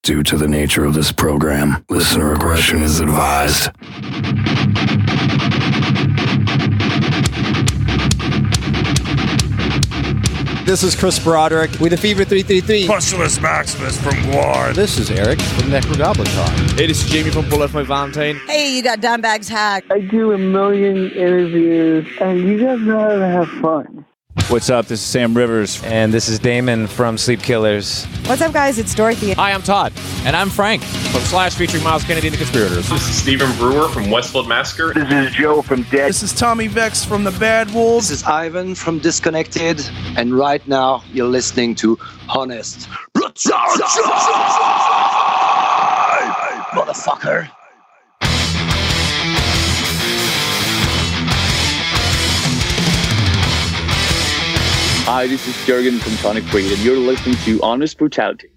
Due to the nature of this program, listener aggression is advised. This is Chris Broderick with the Fever 333. Pusillus Maximus from Guard. This is Eric from Necrogoblicon. Hey, this is Jamie from Bullet My Valentine. Hey, you got Dimebag's Hack. I do a million interviews, and you guys know how to have fun. What's up? This is Sam Rivers. And this is Damon from Sleep Killers. What's up, guys? It's Dorothy. Hi, I'm Todd. And I'm Frank from Slash featuring Miles Kennedy and the Conspirators. This is Stephen Brewer from Westfield Massacre. This is Joe from Dead. This is Tommy Vex from The Bad Wolves. This is Ivan from Disconnected. And right now, you're listening to Honest. Motherfucker. Hi, this is Jørgen from Tonic, and you're listening to Honest Brutality.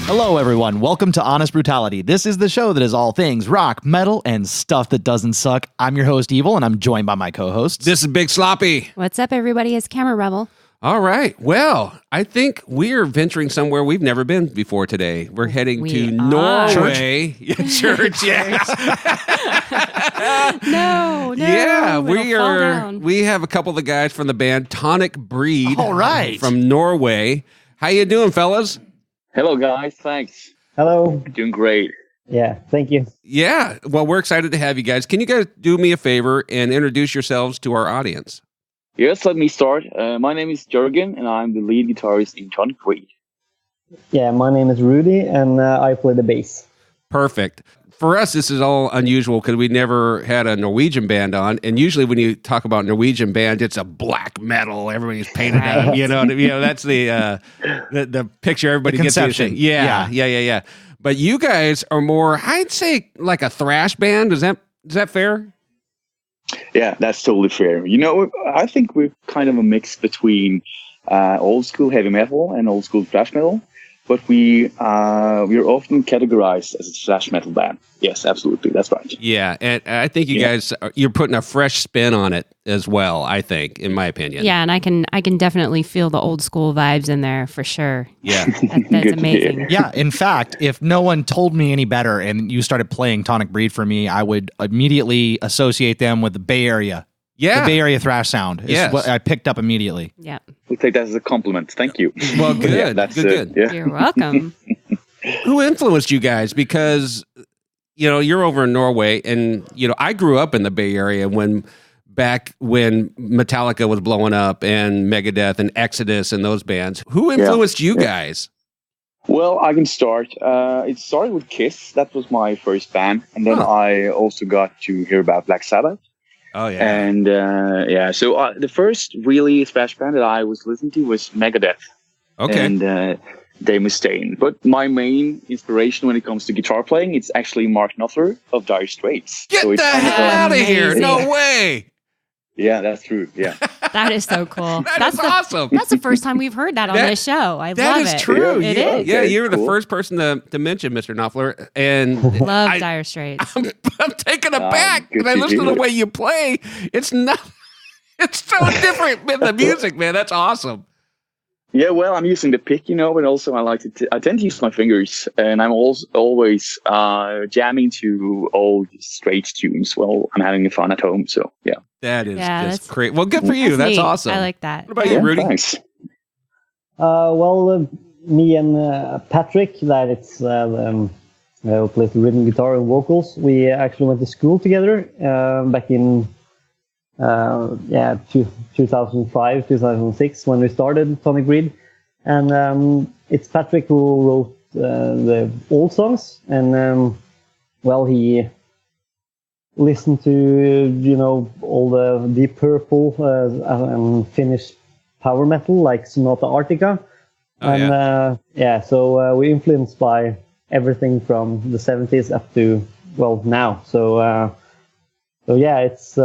Hello, everyone. Welcome to Honest Brutality. This is the show that is all things rock, metal, and stuff that doesn't suck. I'm your host, Evil, and I'm joined by my co-hosts. This is Big Sloppy. What's up, everybody? It's Camera Rebel. All right. Well, I think we're venturing somewhere we've never been before today. We're heading to Norway. Church, yeah. No. Yeah, we have a couple of the guys from the band Tonic Breed. All right. From Norway. How you doing, fellas? Hello, guys. Thanks. Hello. Doing great. Yeah, thank you. Yeah. Well, we're excited to have you guys. Can you guys do me a favor and introduce yourselves to our audience? Yes, let me start. My name is Jørgen, and I'm the lead guitarist in Tonic Breed. Yeah, my name is Rudi, and I play the bass. Perfect. For us, this is all unusual because we never had a Norwegian band on, and usually when you talk about Norwegian band, it's a black metal. Everybody's painted up. You know, that's the picture everybody gets. Yeah. But you guys are more, I'd say, like a thrash band. Is that fair? Yeah, that's totally fair. You know, I think we're kind of a mix between old school heavy metal and old school thrash metal, but we're often categorized as a thrash metal band. Yes, absolutely, that's right. Yeah, and I think you guys you're putting a fresh spin on it as well. I think, in my opinion. Yeah, and I can definitely feel the old school vibes in there for sure. Yeah, that's amazing. Yeah, in fact, if no one told me any better and you started playing Tonic Breed for me, I would immediately associate them with the Bay Area. Yeah, the Bay Area thrash sound is what I picked up immediately. Yeah, we take that as a compliment. Thank you. Well, good. Yeah, that's good. Yeah. You're welcome. Who influenced you guys? Because you're over in Norway, and I grew up in the Bay Area back when Metallica was blowing up, and Megadeth and Exodus and those bands. Who influenced you guys? Well, I can start. It started with Kiss. That was my first band, and then I also got to hear about Black Sabbath. Oh yeah, and so the first really thrash band that I was listening to was Megadeth. Okay, and Dave Mustaine. But my main inspiration when it comes to guitar playing, it's actually Mark Knopfler of Dire Straits. Get the hell out of here! No way. Yeah, that's true. Yeah, that is so cool. That's awesome. That's the first time we've heard that on this show. I love it. That is true. It is. Yeah, you're the first person to mention Mr. Knopfler, and love Dire Straits. I'm taken aback when I listen to the way you play. It's not. It's so different with the music, man. That's awesome. Yeah, well, I'm using the pick, but also I tend to use my fingers, and I'm always jamming to old Straits tunes while I'm having fun at home. So yeah, that is just great. Well, good for you. That's awesome. I like that. What about you, Rudi? Thanks. Me and Patrick, that it's who plays the rhythm guitar and vocals. We actually went to school together back in 2005, 2006 when we started Tonic Breed, and it's Patrick who wrote the old songs, and he listened to all the Deep Purple and Finnish power metal like Sonata Arctica, so we're influenced by everything from the 70s up to now. So yeah, it's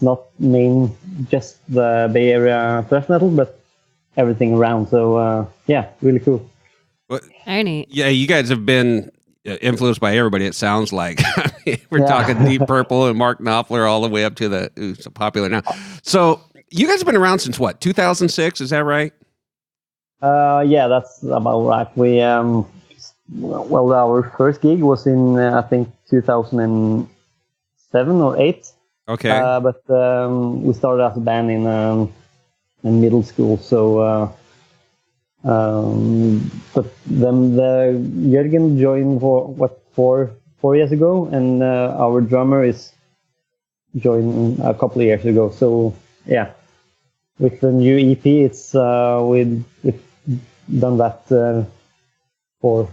not just the Bay Area thrash metal, but everything around. So really cool. Very neat. Yeah, you guys have been influenced by everybody. It sounds like we're talking Deep Purple and Mark Knopfler all the way up to who's popular now. So you guys have been around since what? 2006? Is that right? Yeah, that's about right. We well, our first gig was in I think 2007 or 8. Okay. But we started as a band in middle school. So, but then Jørgen joined for 4 years ago, and our drummer is joined a couple of years ago. So yeah, with the new EP, it's we've done that for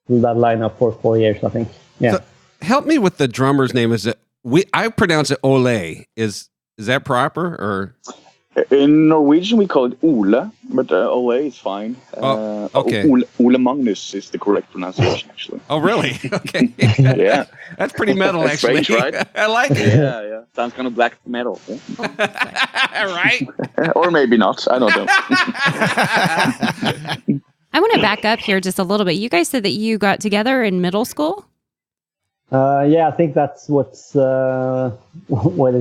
that lineup for 4 years, I think. Yeah. So help me with the drummer's name. Is it? I pronounce it Ole. Is that proper or? In Norwegian, we call it Ole, but Ole is fine. Okay. Ole Magnus is the correct pronunciation, actually. Oh, really? Okay. Yeah. That's pretty metal, actually. Strange, right? I like it. Yeah. Sounds kind of black metal. Yeah? Right? Or maybe not. I don't know. I want to back up here just a little bit. You guys said that you got together in middle school? Yeah, I think that's what it's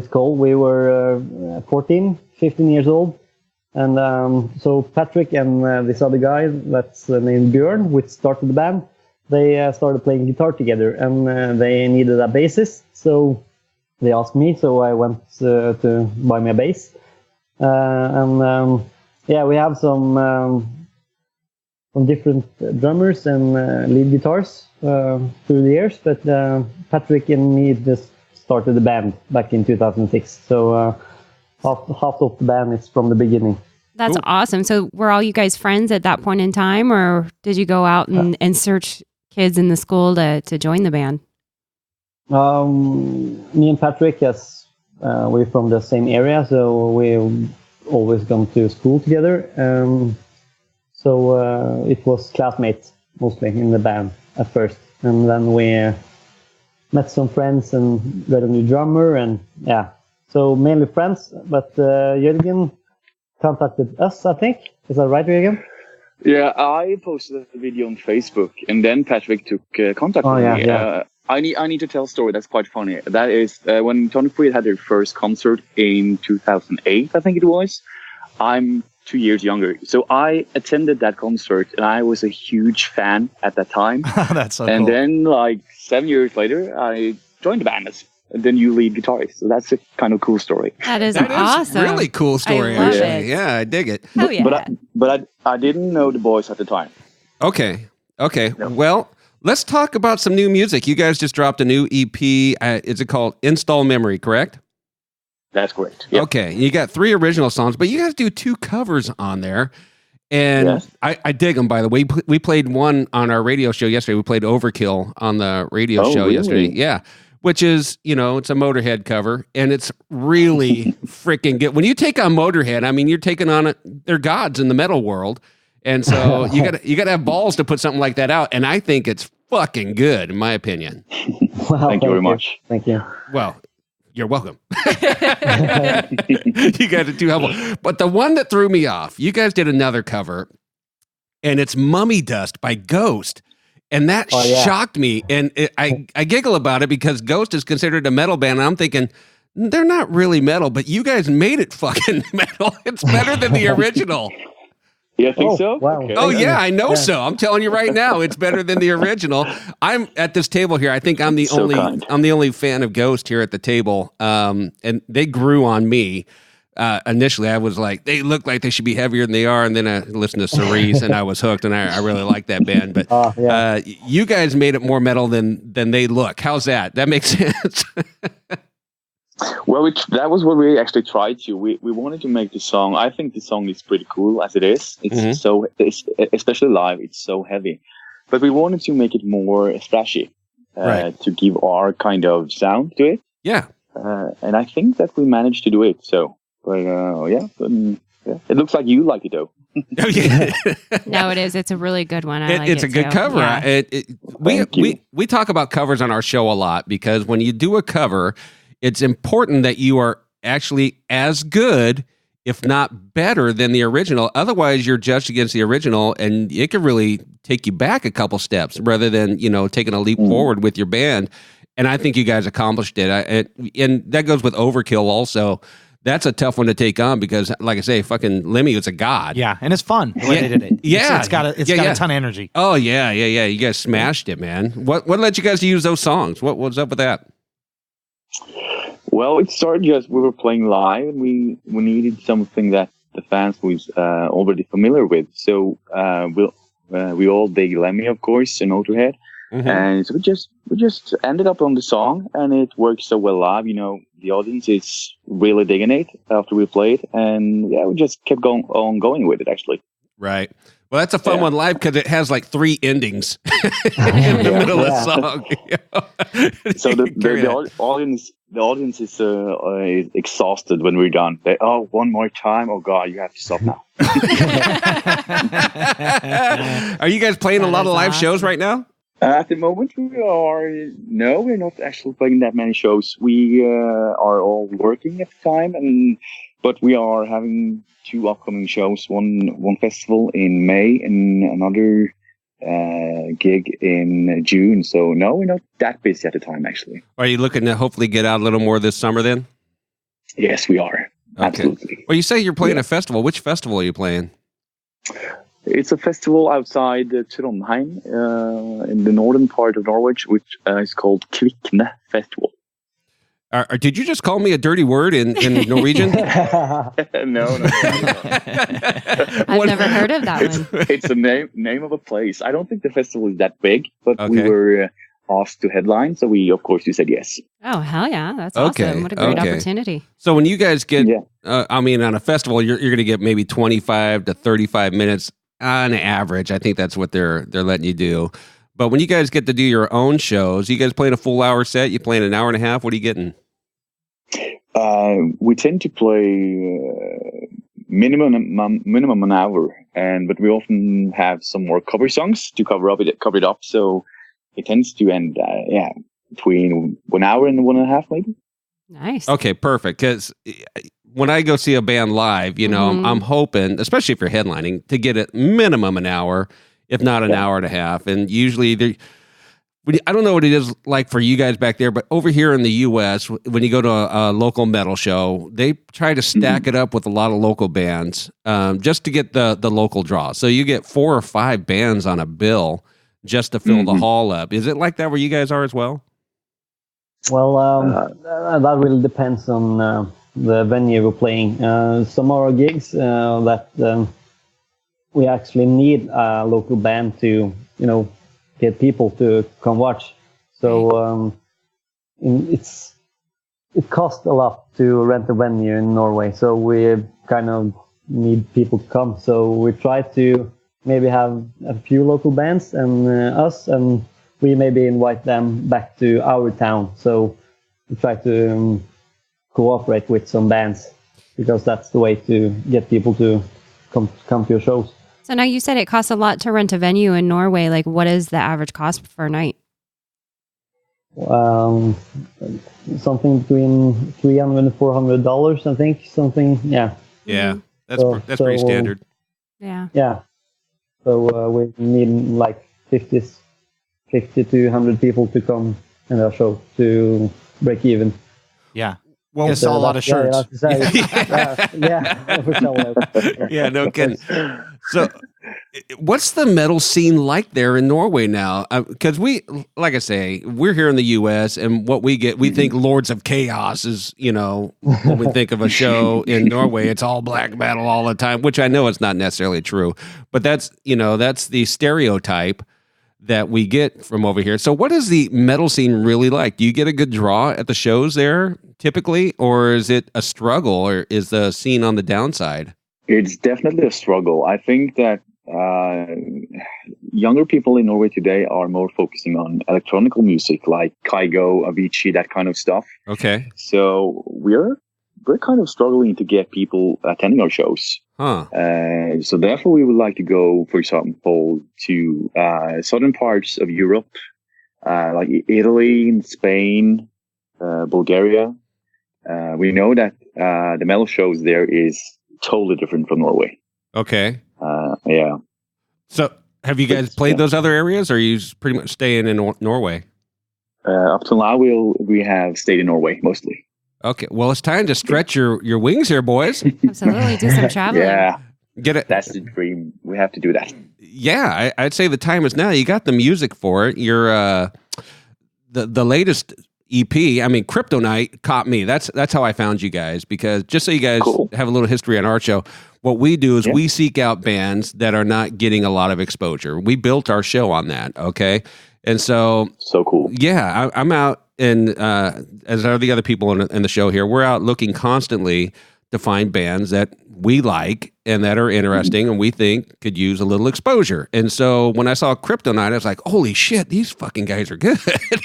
called. We were 14, 15 years old. And so Patrick and this other guy, that's named Bjørn, which started the band, they started playing guitar together. And they needed a bassist. So they asked me, so I went to buy me a bass. Yeah, we have some different drummers and lead guitars through the years, but Patrick and me just started the band back in 2006. So half of the band is from the beginning. That's awesome. So were all you guys friends at that point in time, or did you go out and search kids in the school to join the band? Me and Patrick, yes, we're from the same area, so we've always gone to school together. So it was classmates mostly in the band at first, and then we met some friends and got a new drummer, and yeah, so mainly friends. But Jørgen contacted us, I think. Is that right, Jørgen? Yeah, I posted a video on Facebook, and then Patrick took contact with me. Yeah. I need to tell a story that's quite funny. That is when Tonic had their first concert in 2008, I think it was. I'm 2 years younger. So I attended that concert, and I was a huge fan at that time. That's so and cool. then, like 7 years later, I joined the band as the new lead guitarist. So that's a kind of cool story. That is awesome. Really cool story, I love actually. it. Yeah, I dig it. Oh, yeah. But I didn't know the boys at the time. Okay. Well, let's talk about some new music. You guys just dropped a new EP. Is it called Install Memory, correct? That's correct. Yep. Okay. You got 3 original songs, but you guys do 2 covers on there. And yes. I dig them, by the way. We played one on our radio show yesterday. We played Overkill on the radio show yesterday. Yeah. Which is, it's a Motorhead cover, and it's really freaking good. When you take on Motorhead, I mean, you're taking on it. They're gods in the metal world. And so you got to have balls to put something like that out. And I think it's fucking good, in my opinion. Wow, thank you very much. Thank you. Well, you're welcome. You guys are too helpful. But the one that threw me off, you guys did another cover, and it's Mummy Dust by Ghost. And that shocked me. And I giggle about it because Ghost is considered a metal band. And I'm thinking, they're not really metal, but you guys made it fucking metal. It's better than the original. Yeah, I think so? Wow. Okay. Oh, yeah, I know so. I'm telling you right now, it's better than the original. I'm at this table here. I think I'm the only fan of Ghost here at the table. And they grew on me. Initially, I was like, they look like they should be heavier than they are. And then I listened to Cerise, and I was hooked, and I really like that band. But you guys made it more metal than they look. How's that? That makes sense. Well, that was what we actually tried to. We wanted to make the song. I think the song is pretty cool as it is. It's especially live, it's so heavy. But we wanted to make it more thrashy, to give our kind of sound to it. Yeah. And I think that we managed to do it. So, it looks like you like it though. Oh, yeah. No, it is. It's a really good one. It's a good cover. Yeah. We talk about covers on our show a lot because when you do a cover, it's important that you are actually as good, if not better than the original. Otherwise, you're judged against the original, and it could really take you back a couple steps rather than, taking a leap forward with your band. And I think you guys accomplished it. And that goes with Overkill also. That's a tough one to take on because, like I say, fucking Lemmy was a god. Yeah, and it's fun the way they did it. Yeah. It's got a ton of energy. Oh, yeah. You guys smashed it, man. What led you guys to use those songs? What's up with that? Well, it started just we were playing live, and we needed something that the fans was already familiar with. So we all dig Lemmy, of course, and Motorhead. Mm-hmm. And so we just ended up on the song, and it worked so well live. The audience is really digging it after we played, and we just kept going with it. Actually, right. Well, that's a fun one live because it has like 3 endings in the middle of the song. So the audience is exhausted when we're done. One more time. Oh God, you have to stop now. Are you guys playing a lot of live shows right now? At the moment, we're not actually playing that many shows. We are all working at the time, but we are having 2 upcoming shows. One festival in May and another gig in June. So no, we're not that busy at the time, actually. Are you looking to hopefully get out a little more this summer then? Yes, we are. Okay. Absolutely. Well, you say you're playing a festival. Which festival are you playing? It's a festival outside Trondheim, in the northern part of Norway, which is called Kvikne Festival. Did you just call me a dirty word in Norwegian? No. I've never heard of that one. It's the name of a place. I don't think the festival is that big, but we were asked to headline, so we said yes. Oh, hell yeah. That's awesome. What a great opportunity. So when you guys get, on a festival, you're going to get maybe 25 to 35 minutes on average. I think that's what they're letting you do. But when you guys get to do your own shows, you guys playing a full hour set? You playing an hour and a half? What are you getting? We tend to play minimum an hour, but we often have some more cover songs to cover it up. So it tends to end, between 1 hour and 1.5, maybe. Nice. Okay, perfect. Because when I go see a band live, I'm hoping, especially if you're headlining, to get at minimum an hour, if not an hour and a half. And usually I don't know what it is like for you guys back there, but over here in the U.S., when you go to a local metal show, they try to stack it up with a lot of local bands just to get the local draw. So you get 4 or 5 bands on a bill just to fill the hall up. Is it like that where you guys are as well? Well, that really depends on the venue we're playing. Some of our gigs that we actually need a local band to, get people to come watch. So it costs a lot to rent a venue in Norway. So we kind of need people to come. So we try to maybe have a few local bands and us, and we maybe invite them back to our town. So we try to cooperate with some bands because that's the way to get people to come to your shows. So now you said it costs a lot to rent a venue in Norway. Like, what is the average cost per night? Something between $300 and $400, I think. Something, yeah. Yeah, that's pretty standard. Yeah. Yeah. So we need like 50 to 100 people to come in our show to break even. Yeah. Won't sell a lot of shirts. Yeah, no kidding. So, what's the metal scene like there in Norway now? Because like I say, we're here in the U.S. and what we get, we think Lords of Chaos is, when we think of a show in Norway, it's all black metal all the time, which I know it's not necessarily true, but that's the stereotype that we get from over here. So what is the metal scene really like? Do you get a good draw at the shows there typically, or is it a struggle, or is the scene on the downside? It's definitely a struggle. I think that younger people in Norway today are more focusing on electronic music like Kygo, Avicii, that kind of stuff. Okay. So we're kind of struggling to get people attending our shows. Huh. So therefore, we would like to go, for example, to southern parts of Europe, like Italy, Spain, Bulgaria. We know that the metal shows there is totally different from Norway. Okay. Yeah. So, have you guys played those other areas, or are you pretty much staying in Norway? Up till now, we have stayed in Norway mostly. Okay. Well, it's time to stretch your wings here, boys. Absolutely, do some traveling. Yeah. Get it. That's the dream. We have to do that. Yeah, I'd say the time is now. You got the music for it. You're the latest EP. I mean, Kryptonite caught me. That's how I found you guys, because just so you guys have a little history on our show, what we do is we seek out bands that are not getting a lot of exposure. We built our show on that. Okay, and so cool. Yeah, I'm out, and as are the other people in the show here, we're out looking constantly to find bands that we like and that are interesting and we think could use a little exposure. And so when I saw Kryptonite, I was like, holy shit, these fucking guys are good.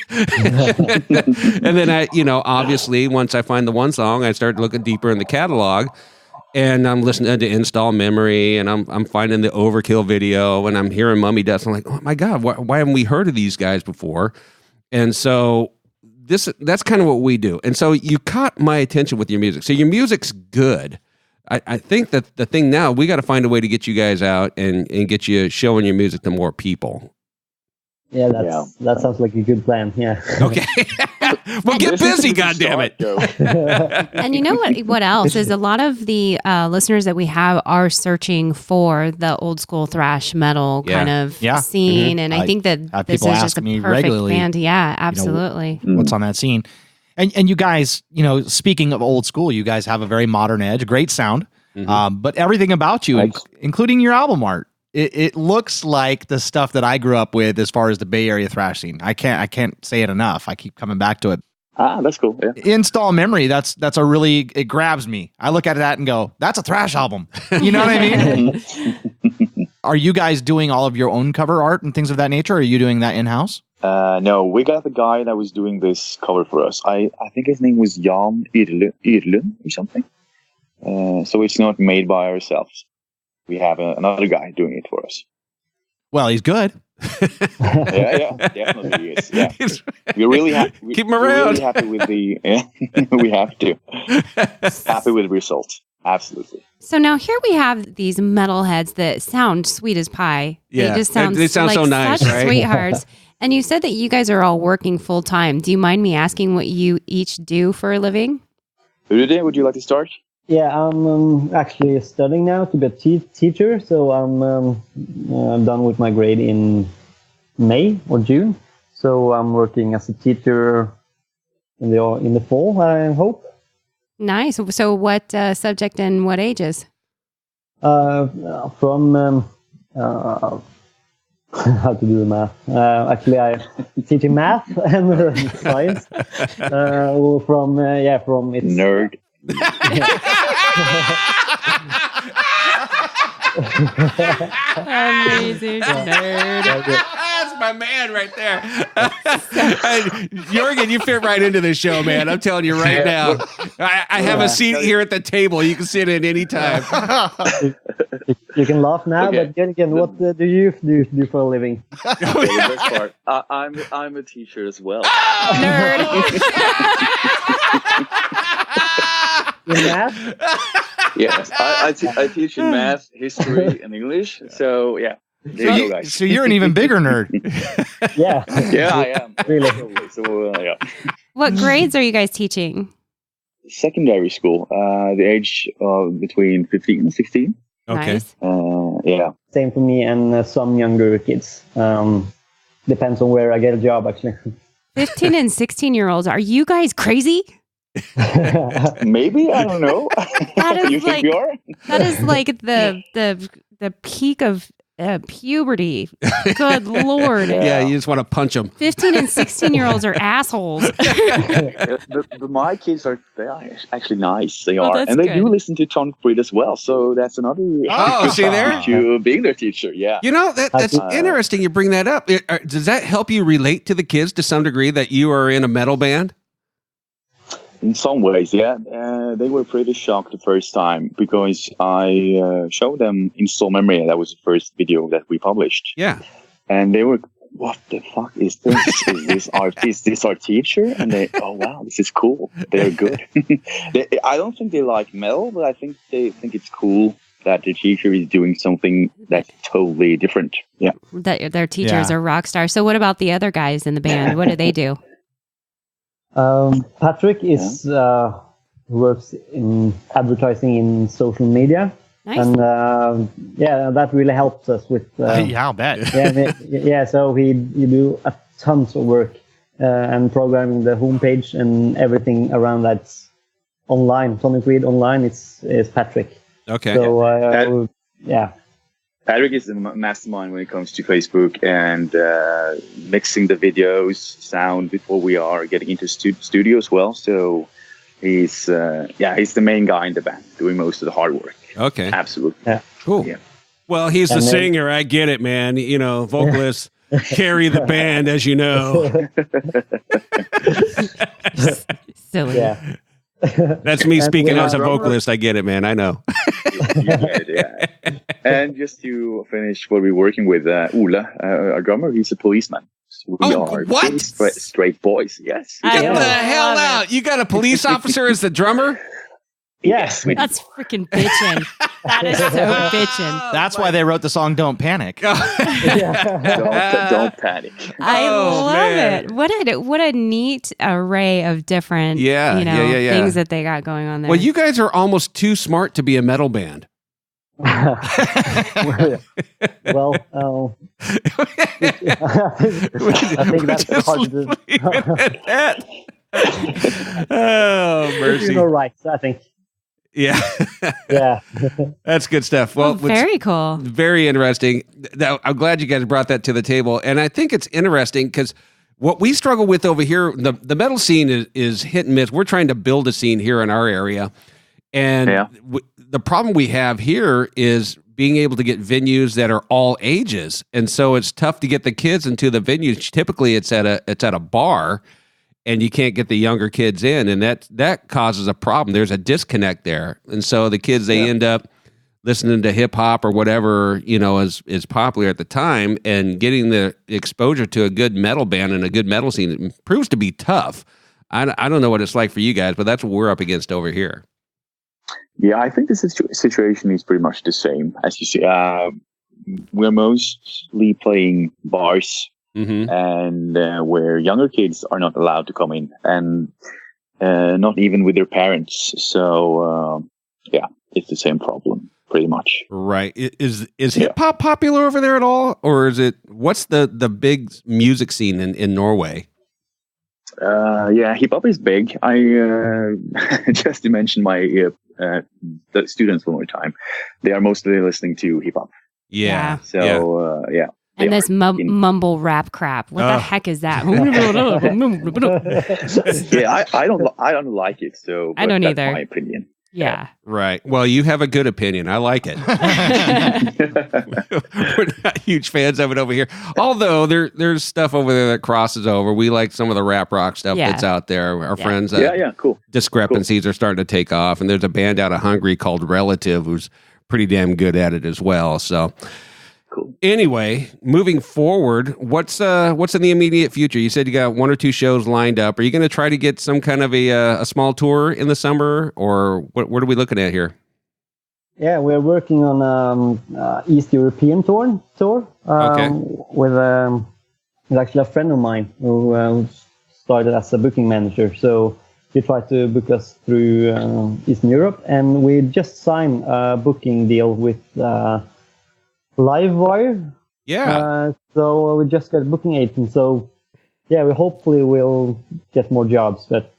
And then obviously once I find the one song, I started looking deeper in the catalog, and I'm listening to Install Memory, and I'm finding the Overkill video, and I'm hearing Mummy Dust. I'm like, oh my God, why haven't we heard of these guys before? And so that's kind of what we do. And so you caught my attention with your music. So your music's good. I think that the thing now, we got to find a way to get you guys out and get you showing your music to more people. Yeah, that sounds like a good plan. Yeah. Okay. Well, get busy, goddammit. And you know what else is, a lot of the listeners that we have are searching for the old school thrash metal kind of scene. And I think that this is just a perfect band. Yeah, absolutely. What's on that scene? And you guys, speaking of old school, you guys have a very modern edge, great sound, but everything about you, including your album art, it looks like the stuff that I grew up with as far as the Bay Area thrash scene. I can't say it enough. I keep coming back to it. That's cool. Yeah. Install Memory, that's a really, it grabs me. I look at that and go, that's a thrash album. You know what I mean? Are you guys doing all of your own cover art and things of that nature? Or are you doing that in-house? No, we got the guy that was doing this cover for us. I think his name was Jan Irlund or something. So it's not made by ourselves. We have another guy doing it for us. Well, he's good. Yeah, definitely he is. Yeah. We're really happy. Keep him around. We're really happy with the. We have to. Happy with the result. Absolutely. So now here we have these metalheads that sound sweet as pie. Yeah, they just sound like so nice, such right? sweethearts. And you said that you guys are all working full time. Do you mind me asking what you each do for a living? Rudi, would you like to start? Yeah, I'm actually studying now to be a teacher. So I'm done with my grade in May or June. So I'm working as a teacher in the fall, I hope. Nice. So what subject and what ages? From how to do the math. Actually, I teaching math and science. From it's nerd. Amazing nerd. That's my man right there. Jørgen, you fit right into this show, man. I'm telling you right now. I have a seat here at the table. You can sit in any time. You can laugh now, but again, what do you do for a living? The best part, I'm a teacher as well. Nerd. In math? Yes, I teach in math, history, and English. So yeah, there you go, guys. So you're an even bigger nerd. Yeah, I am. Really. So yeah. What grades are you guys teaching? Secondary school. The age between 15 and 16. Okay. Nice. Yeah. Same for me and some younger kids. Depends on where I get a job, actually. 15 and 16-year-olds. Are you guys crazy? Maybe, I don't know. That is You think we are? That is like the peak of puberty. Good Lord. Yeah, you just want to punch them. 15 and 16-year-olds are assholes. My kids are actually nice. They Oh, are, that's and they good. do listen to Tonic as well. So that's another. Oh, see there? To being their teacher, yeah. You know, that's interesting you bring that up. Does that help you relate to the kids to some degree that you are in a metal band? In some ways, yeah. They were pretty shocked the first time because I showed them Install Memory. That was the first video that we published. Yeah. And they were what the fuck is this? Is this our teacher? And they, oh wow, this is cool. They're good. I don't think they like metal, but I think they think it's cool that the teacher is doing something that's totally different. Yeah. That their teachers are rock stars. So what about the other guys in the band? What do they do? Patrick is works in advertising in social media. Nice. And that really helps us with. I'll bet. So he do a tons of work and programming the homepage and everything around that's online. Tonic Read online is Patrick. Okay. So Patrick is the mastermind when it comes to Facebook and mixing the videos, sound before we are getting into studio as well. So he's the main guy in the band doing most of the hard work. Okay. Absolutely. Yeah. Cool. Yeah. Well, he's the singer. I get it, man. You know, vocalists carry the band, as you know. Silly. Yeah. That's me speaking as a vocalist. I get it, man. I know. Yeah. And just to finish what we're working with, Ole, our drummer, he's a policeman. So we are what? Straight boys. Yes. Get the hell out. You got a police officer as the drummer? Yes. That's freaking bitchin'. That is so bitchin'. That's why they wrote the song "Don't Panic." Don't panic. I love it. What a neat array of different things that they got going on there. Well, you guys are almost too smart to be a metal band. I think that's hard to do. Oh, mercy. You're right, I think. Yeah. Yeah. That's good stuff. Well, very cool. Very interesting. I'm glad you guys brought that to the table. And I think it's interesting because what we struggle with over here, the metal scene is hit and miss. We're trying to build a scene here in our area. And the problem we have here is being able to get venues that are all ages. And so it's tough to get the kids into the venues. Typically it's at a bar. And you can't get the younger kids in, and that causes a problem. There's a disconnect there, and so the kids they end up listening to hip hop or whatever is popular at the time, and getting the exposure to a good metal band and a good metal scene proves to be tough. I don't know what it's like for you guys, but that's what we're up against over here. Yeah, I think the situation is pretty much the same as you see. We're mostly playing bars. Mm-hmm. And where younger kids are not allowed to come in, and not even with their parents. So it's the same problem, pretty much. Right? Is hip hop popular over there at all, or is it? What's the big music scene in Norway? Hip hop is big. I just to mention my the students one more time, they are mostly listening to hip hop. Yeah. So And this mumble rap crap. What the heck is that? I don't like it. So I don't either. That's my opinion. Yeah. Right. Well, you have a good opinion. I like it. We're not huge fans of it over here. Although there's stuff over there that crosses over. We like some of the rap rock stuff that's out there. Our friends, cool. Discrepancies are starting to take off. And there's a band out of Hungary called Relative who's pretty damn good at it as well. So. Cool. Anyway, moving forward, what's in the immediate future? You said you got 1 or 2 shows lined up. Are you going to try to get some kind of a small tour in the summer, or what are we looking at here? Yeah, we're working on East European tour with actually a friend of mine who started as a booking manager. So he tried to book us through Eastern Europe, and we just signed a booking deal with Livewire. Yeah. So we just got a booking agent. So we hopefully will get more jobs, but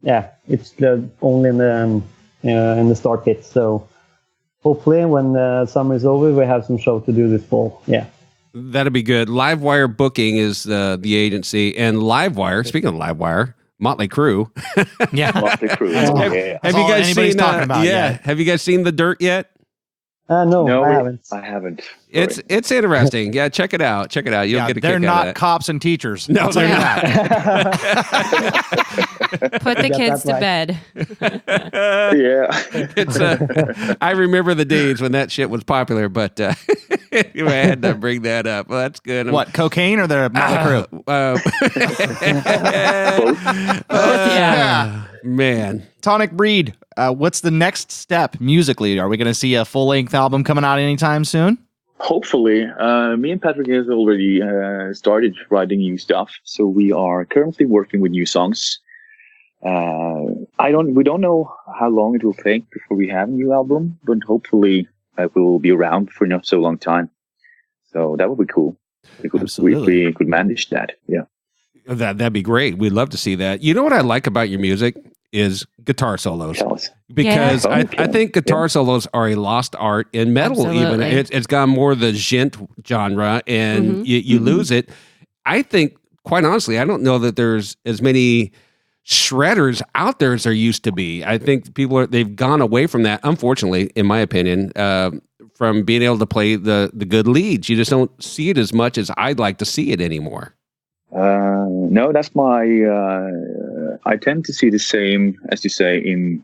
it's only in the start hit. So hopefully when the summer is over, we have some show to do this fall. Yeah. That'd be good. Livewire Booking is the agency, and Livewire. Speaking of Livewire, Motley Crue. Motley Crue. Have you guys seen? Talking about Have you guys seen The Dirt yet? No, I haven't. It's interesting. Yeah, check it out. You'll get a kick out of it. They're not cops and teachers. No, they're not. Put the kids to bed. Yeah. I remember the days when that shit was popular, but I had to bring that up. Well, that's good. What, cocaine or the crew? Yeah. Man. Tonic Breed, what's the next step musically? Are we going to see a full-length album coming out anytime soon? Hopefully. Me and Patrick has already started writing new stuff, so we are currently working with new songs. We don't know how long it will take before we have a new album, but hopefully we will be around for not so long time. So that would be cool. We could manage that. Yeah. That'd be great. We'd love to see that. You know what I like about your music is guitar solos. Because I think guitar solos are a lost art in metal. Even it's gone more the djent genre, and you lose it. I think, quite honestly, I don't know that there's as many shredders out there as there used to be. I think they've gone away from that, unfortunately, in my opinion, from being able to play the good leads. You just don't see it as much as I'd like to see it anymore. No, that's my. I tend to see the same as you say in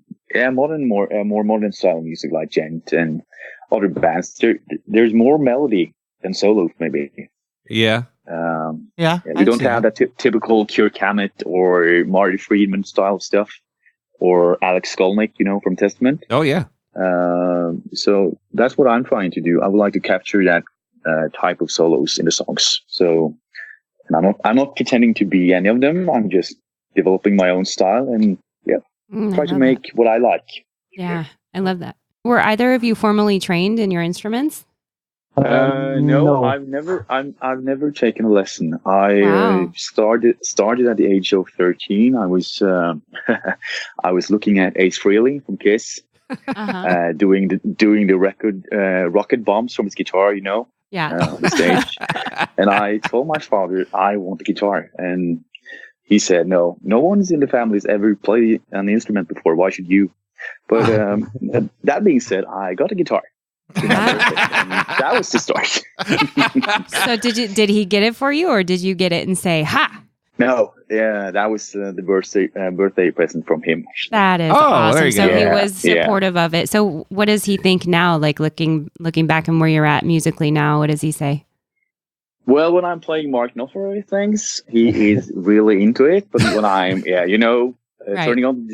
more modern style music like djent and other bands. There's more melody than solos, maybe. Yeah. You don't have that typical Kirk Hammett or Marty Friedman style stuff, or Alex Skolnick, from Testament. Oh yeah. So that's what I'm trying to do. I would like to capture that type of solos in the songs. So, and I'm not pretending to be any of them. I'm just developing my own style and try to make what I like. Yeah, I love that. Were either of you formally trained in your instruments? No, I've never taken a lesson. I started at the age of 13. I was I was looking at Ace Frehley from Kiss, doing the record rocket bombs from his guitar, on the stage. And I told my father I want a guitar, and he said, "No one's in the family has ever played an instrument before. Why should you?" But that being said, I got a guitar. That was the start. So did he get it for you, or did you get it and say ha? No, that was the birthday present from him. That is awesome. So he was supportive of it. So what does he think now? Like looking back and where you're at musically now, what does he say? Well, when I'm playing Mark Knopfler things, he is really into it. But when I'm turning on the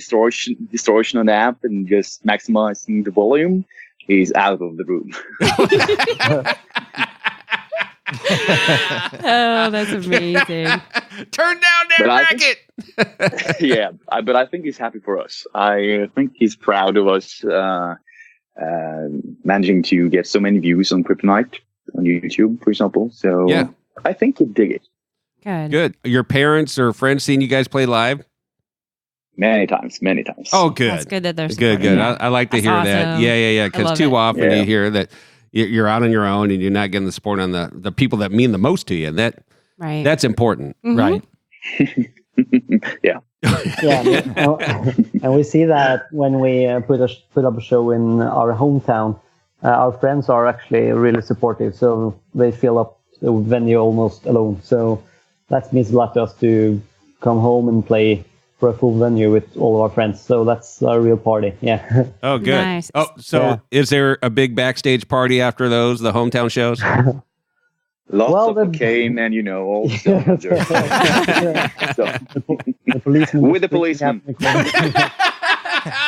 distortion on the amp and just maximizing the volume, he's out of the room. Oh, that's amazing. Turn down that racket. But I think he's happy for us. I think he's proud of us managing to get so many views on Kryptonite on YouTube, for example. So I think he'd dig it. Good. Your parents or friends seen you guys play live? Many times. Oh, good. That's good that they're good. I like to hear that. Yeah. Because too often you hear that you're out on your own and you're not getting the support on the people that mean the most to you. That's important, right? Yeah. And we see that when we put up a show in our hometown, our friends are actually really supportive. So they fill up the venue almost alone. So that means a lot to us to come home and play for a full venue with all of our friends. So that's a real party. Yeah. Oh, good. Nice. Oh, so is there a big backstage party after the hometown shows? Lots of cocaine and, all the stuff. The policeman with the policeman.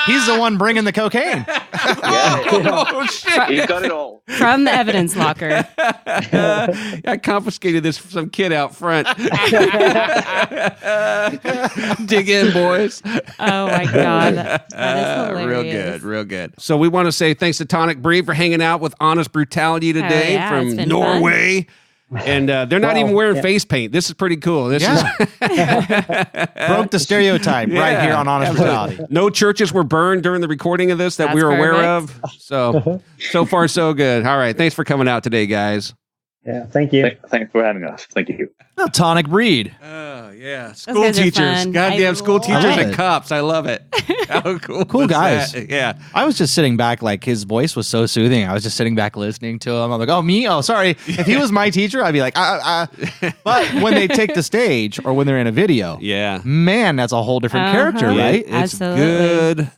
He's the one bringing the cocaine. Oh, shit. He's got it all. From the evidence locker. I confiscated this from some kid out front. Dig in, boys. Oh, my God. That is hilarious. Real good. So we want to say thanks to Tonic Breed for hanging out with Honest Brutality today from Norway. Fun. And they're not even wearing face paint. This is pretty cool. This is broke the stereotype right here on Honest Brutality. No churches were burned during the recording of this that we were aware of. So far, so good. All right. Thanks for coming out today, guys. Yeah. Thank you. Thanks for having us. Thank you. Tonic Breed. Oh, yeah. School teachers. Goddamn school teachers and cops. I love it. How cool guys. That? Yeah. I was just sitting back, like his voice was so soothing. I was just sitting back listening to him. I'm like, oh, me? Oh, sorry. If he was my teacher, I'd be like, But when they take the stage or when they're in a video, man, that's a whole different character, right? It's good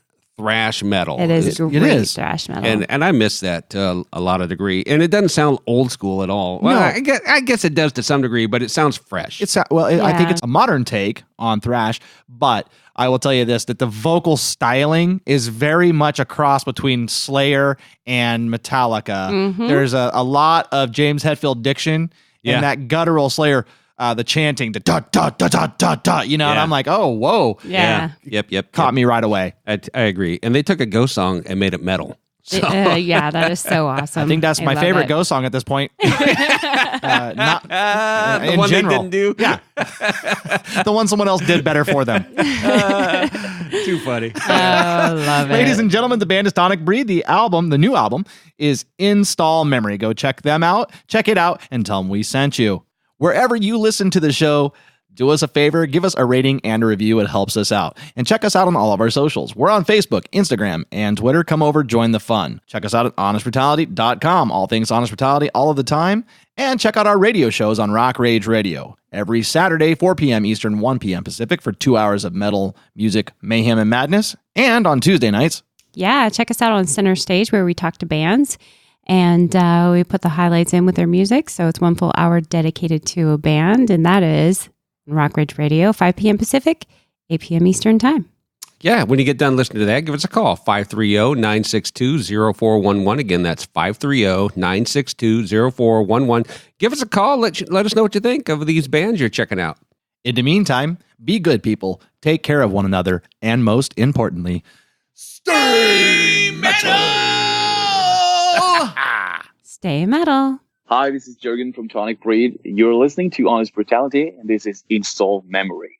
thrash metal. It is great thrash metal. And I miss that to a lot of degree. And it doesn't sound old school at all. Well, No. I guess it does to some degree, but it sounds fresh. I think it's a modern take on thrash, but I will tell you this, that the vocal styling is very much a cross between Slayer and Metallica. Mm-hmm. There's a lot of James Hetfield diction and that guttural Slayer, the chanting, the dot, dot, dot, dot, dot, dot, and I'm like, oh, whoa. Yeah. Yep. Caught me right away. I agree. And they took a Ghost song and made it metal. So. Yeah, that is so awesome. I think that's my favorite Ghost song at this point. The one general. they didn't do? Yeah. The one someone else did better for them. Too funny. Oh, love it. Ladies and gentlemen, the band is Tonic Breed. The new album is Install Memory. Go check them out. Check it out and tell them we sent you. Wherever you listen to the show, do us a favor, give us a rating and a review. It helps us out. And check us out on all of our socials. We're on Facebook, Instagram, and Twitter. Come over, join the fun. Check us out at honestbrutality.com. All things Honest Brutality all of the time. And check out our radio shows on Rock Rage Radio. Every Saturday, 4 p.m. Eastern, 1 p.m. Pacific for 2 hours of metal, music, mayhem, and madness. And on Tuesday nights. Yeah, check us out on Center Stage where we talk to bands. And we put the highlights in with their music. So it's 1 full hour dedicated to a band. And that is Rock Ridge Radio, 5 p.m. Pacific, 8 p.m. Eastern time. Yeah, when you get done listening to that, give us a call, 530-962-0411. Again, that's 530-962-0411. Give us a call. Let us know what you think of these bands you're checking out. In the meantime, be good people, take care of one another, and most importantly, stay metal! Stay metal. Hi, this is Jørgen from Tonic Breed. You're listening to Honest Brutality, and this is Install Memory.